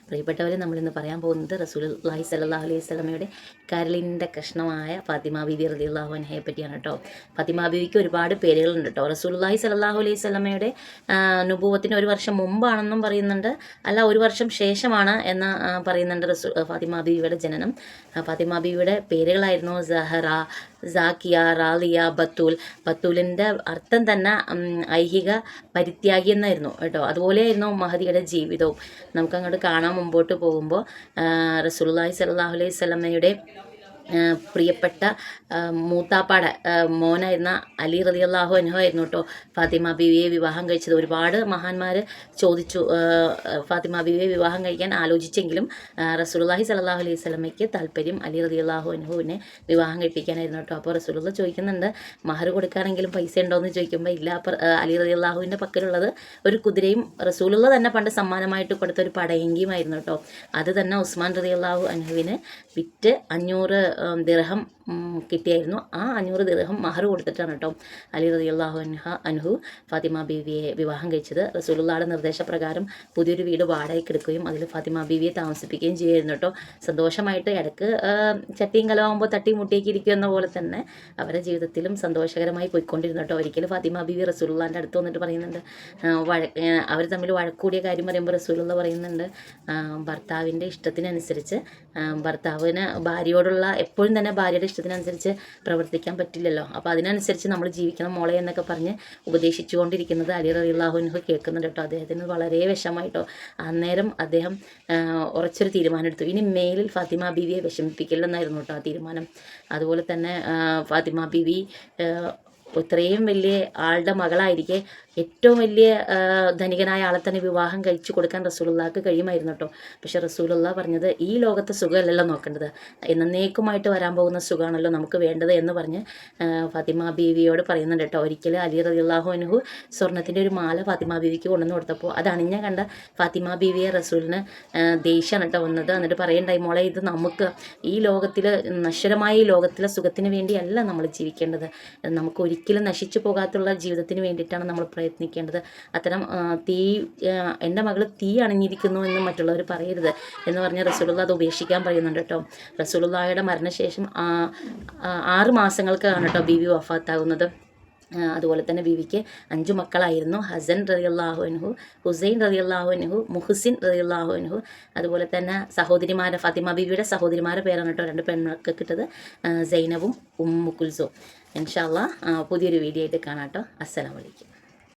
പ്രിയപ്പെട്ടവരെ, നമ്മളിന്ന് പറയാൻ പോകുന്നത് റസൂലുള്ളാഹി സ്വല്ലല്ലാഹു അലൈഹി വസല്ലമയുടെ കരളിൻ്റെ കഷ്ണമായ ഫാത്തിമ ബീവി റളിയല്ലാഹു അൻഹയെ പറ്റിയാണ് കേട്ടോ. ഫാത്തിമ ബീവിക്ക് ഒരുപാട് പേരുകളുണ്ട് കേട്ടോ. റസൂലുള്ളാഹി സ്വല്ലല്ലാഹു അലൈഹി വസല്ലമയുടെ നുബുവത്തിന് 1 വർഷം മുമ്പാണെന്നും പറയുന്നുണ്ട്, അല്ല 1 വർഷം ശേഷമാണ് എന്ന് പറയുന്നുണ്ട് ഫാത്തിമ ബീവിയുടെ ജനനം. ഫാത്തിമ ബീവിയുടെ പേരുകളായിരുന്നു സഹറ, സാക്കിയ, റാലിയ, ബത്തൂൽ. ബത്തൂലിൻ്റെ അർത്ഥം തന്നെ ഐഹിക പരിത്യാഗി എന്നായിരുന്നു കേട്ടോ. അതുപോലെയായിരുന്നു മഹദിയുടെ ജീവിതവും. നമുക്കങ്ങോട്ട് കാണാൻ മുമ്പോട്ട് പോകുമ്പോൾ റസൂലുള്ളാഹി സ്വല്ലല്ലാഹു അലൈഹി വസല്ലമയുടെ പ്രിയപ്പെട്ട മൂത്താപ്പാടെ മോനായിരുന്ന അലി റളിയല്ലാഹു അൻഹു ആയിരുന്നു കേട്ടോ ഫാത്തിമ ബീവിയെ വിവാഹം കഴിച്ചത്. ഒരുപാട് മഹാന്മാർ ചോദിച്ചു ഫാത്തിമ ബീവിയെ വിവാഹം കഴിക്കാൻ ആലോചിച്ചെങ്കിലും റസൂലുള്ളാഹി സ്വല്ലല്ലാഹു അലൈഹി വസല്ലമയ്ക്ക് താല്പര്യം അലി റളിയല്ലാഹു അൻഹുവിനെ വിവാഹം കഴിപ്പിക്കാനായിരുന്നു കേട്ടോ. അപ്പോൾ റസൂലുള്ള ചോദിക്കുന്നുണ്ട്, മഹർ കൊടുക്കാനെങ്കിലും പൈസ ഉണ്ടോയെന്ന് ചോദിക്കുമ്പോൾ ഇല്ല. അപ്പോൾ അലി റളിയല്ലാഹുവിൻ്റെ പക്കലുള്ളത് ഒരു കുതിരയും റസൂലുള്ള തന്നെ പണ്ട് സമ്മാനമായിട്ട് കൊടുത്ത ഒരു പടയങ്കിയുമായിരുന്നു കേട്ടോ. അത് തന്നെ ഉസ്മാൻ റളിയല്ലാഹു അൻഹുവിന് വിറ്റ് 500 ദിർഹം കിട്ടിയായിരുന്നു. ആ 500 ദിർഹം മഹർ കൊടുത്തിട്ടാണ് കേട്ടോ അലി റളിയല്ലാഹു അൻഹു ഫാത്തിമ ബീവിയെ വിവാഹം കഴിച്ചത്. റസൂലുള്ളാഹിയുടെ നിർദ്ദേശപ്രകാരം പുതിയൊരു വീട് വാടകയ്ക്ക് എടുക്കുകയും അതിൽ ഫാത്തിമ ബീവിയെ താമസിപ്പിക്കുകയും ചെയ്യുമായിരുന്നു കേട്ടോ. സന്തോഷമായിട്ട് ഇടയ്ക്ക് ചട്ടിയും കലമാകുമ്പോൾ തട്ടി മുട്ടിയൊക്കെ ഇരിക്കുന്ന പോലെ തന്നെ അവരുടെ ജീവിതത്തിലും സന്തോഷകരമായി പോയിക്കൊണ്ടിരുന്നു കേട്ടോ. ഒരിക്കലും ഫാത്തിമ ബീവി റസൂലുള്ളാഹിൻ്റെ അടുത്ത് വന്നിട്ട് പറയുന്നുണ്ട്, അവർ തമ്മിൽ വഴക്കൂടിയ കാര്യം പറയുമ്പോൾ റസൂലുള്ള പറയുന്നുണ്ട്, ഭർത്താവിൻ്റെ ഇഷ്ടത്തിനനുസരിച്ച് ഭർത്താവിന് ഭാര്യയോടുള്ള എപ്പോഴും തന്നെ ഭാര്യയുടെ ഇഷ്ടത്തിനനുസരിച്ച് പ്രവർത്തിക്കാൻ പറ്റില്ലല്ലോ. അപ്പോൾ അതിനനുസരിച്ച് നമ്മൾ ജീവിക്കണം മോളെ എന്നൊക്കെ പറഞ്ഞ് ഉപദേശിച്ചു കൊണ്ടിരിക്കുന്നത് അലി റളിയല്ലാഹു അൻഹു കേൾക്കുന്നുണ്ട് കേട്ടോ. അദ്ദേഹത്തിന് വളരെ വിഷമമായിട്ടോ. അന്നേരം അദ്ദേഹം ഉറച്ചൊരു തീരുമാനം എടുത്തു, ഇനി മേലിൽ ഫാത്തിമ ബീവിയെ വിഷമിപ്പിക്കില്ലെന്നായിരുന്നു കേട്ടോ ആ തീരുമാനം. അതുപോലെ തന്നെ ഫാത്തിമ ബീവി ഇത്രയും വലിയ ആളുടെ മകളായിരിക്കെ ഏറ്റവും വലിയ ധനികനായ ആളെ തന്നെ വിവാഹം കഴിച്ചു കൊടുക്കാൻ റസൂലുള്ളാഹിക്ക് കഴിയുമായിരുന്നു കേട്ടോ. പക്ഷേ റസൂലുള്ളാഹി പറഞ്ഞത്, ഈ ലോകത്തെ സുഖമല്ലല്ലോ നോക്കേണ്ടത്, എന്നേക്കുമായിട്ട് വരാൻ പോകുന്ന സുഖമാണല്ലോ നമുക്ക് വേണ്ടത് എന്ന് പറഞ്ഞ് ഫാത്തിമ ബീവിയോട് പറയുന്നുണ്ട് കേട്ടോ. ഒരിക്കലും അലി റളിയല്ലാഹു അൻഹു സ്വർണ്ണത്തിൻ്റെ ഒരു മാല ഫാത്തിമ ബീവിക്ക് കൊണ്ടുവന്ന് കൊടുത്തപ്പോൾ അത് അണിഞ്ഞ കണ്ട ഫാത്തിമ ബീവിയെ റസൂലിന് ദേഷ്യമാണ് കേട്ടോ വന്നത്. എന്നിട്ട് പറയണ്ടായി, മോളെ ഇത് നമുക്ക് ഈ ലോകത്തിൽ നശ്വരമായ ഈ ലോകത്തിലെ സുഖത്തിന് വേണ്ടിയല്ല നമ്മൾ ജീവിക്കേണ്ടത്, നമുക്ക് ഒരിക്കലും നശിച്ചു പോകാത്തുള്ള ജീവിതത്തിന് വേണ്ടിയിട്ടാണ് നമ്മൾ പ്രയത്നിക്കേണ്ടത്. അത്തരം എൻ്റെ മകൾ തീ അണിഞ്ഞിരിക്കുന്നു എന്ന് മറ്റുള്ളവർ പറയരുത് എന്ന് പറഞ്ഞ് റസൂലുള്ളാഹി അത് ഉപേക്ഷിക്കാൻ പറയുന്നുണ്ട് കേട്ടോ. റസൂലുള്ളാഹിയുടെ മരണശേഷം 6 മാസങ്ങൾക്കാണ് കേട്ടോ ബീവി വഫാത്താകുന്നത്. അതുപോലെ തന്നെ ബീവിക്ക് 5 മക്കളായിരുന്നു. ഹസൻ റളിയല്ലാഹു അൻഹു, ഹുസൈൻ റളിയല്ലാഹു അൻഹു, മുഹ്സിൻ റളിയല്ലാഹു അൻഹു. അതുപോലെ തന്നെ ഫാത്തിമ ബീവിയുടെ സഹോദരിമാരുടെ പേരാണ് കേട്ടോ 2 പെൺമക്കൾക്ക് കിട്ടത്, സൈനബും ഉമ്മു കുൽസും. ഇൻഷാ അല്ലാഹ് പുതിയൊരു വീഡിയോ ആയിട്ട് കാണാം കേട്ടോ. അസ്സലാമു അലൈക്കും.